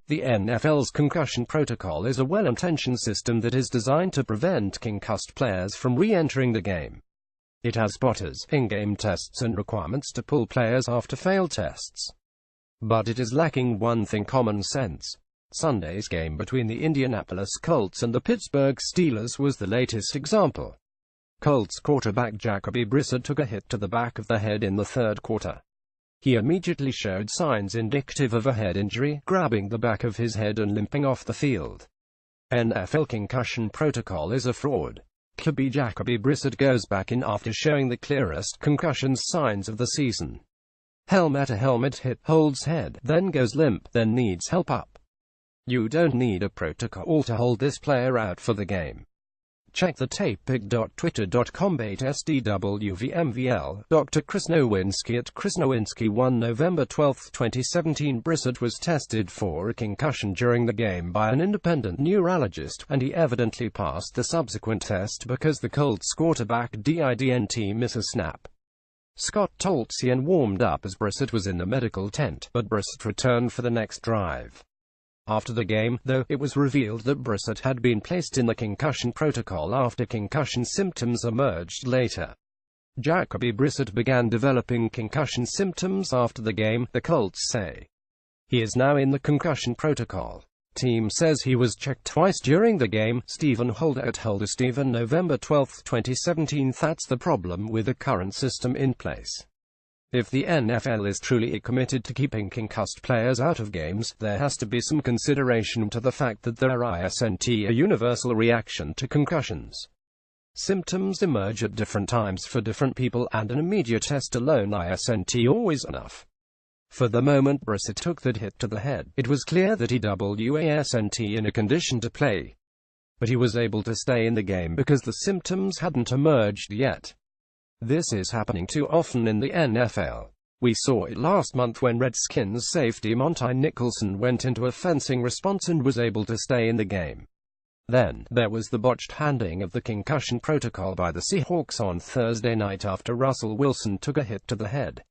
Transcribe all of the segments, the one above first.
The NFL's concussion protocol is a well-intentioned system that is designed to prevent concussed players from re-entering the game. It has spotters, in-game tests and requirements to pull players after failed tests. But it is lacking one thing: common sense. Sunday's game between the Indianapolis Colts and the Pittsburgh Steelers was the latest example. Colts quarterback Jacoby Brissett took a hit to the back of the head in the third quarter. He immediately showed signs indicative of a head injury, grabbing the back of his head and limping off the field. NFL concussion protocol is a fraud. Jacoby Brissett goes back in after showing the clearest concussion signs of the season. Helmet hit, holds head, then goes limp, then needs help up. You don't need a protocol to hold this player out for the game. Check the tape. pic.twitter.com/SDWVMVL. Dr. Chris Nowinski at Chris Nowinski 1 November 12, 2017. Brissett was tested for a concussion during the game by an independent neurologist, and he evidently passed the subsequent test because the Colts quarterback didn't miss a snap. Scott Tolzien warmed up as Brissett was in the medical tent, but Brissett returned for the next drive. After the game, though, it was revealed that Brissett had been placed in the concussion protocol after concussion symptoms emerged later. Jacoby Brissett began developing concussion symptoms after the game, the Colts say. He is now in the concussion protocol. Team says he was checked twice during the game. Stephen Holder at Holder Stephen November 12, 2017. That's the problem with the current system in place. If the NFL is truly committed to keeping concussed players out of games, there has to be some consideration to the fact that there isn't a universal reaction to concussions. Symptoms emerge at different times for different people, and an immediate test alone isn't always enough. For the moment Brissett took that hit to the head, it was clear that he wasn't in a condition to play. But he was able to stay in the game because the symptoms hadn't emerged yet. This is happening too often in the NFL. We saw it last month when Redskins safety Monty Nicholson went into a fencing response and was able to stay in the game. Then, there was the botched handling of the concussion protocol by the Seahawks on Thursday night after Russell Wilson took a hit to the head.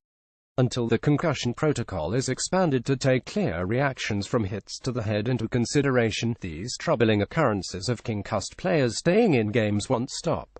Until the concussion protocol is expanded to take clear reactions from hits to the head into consideration, these troubling occurrences of concussed players staying in games won't stop.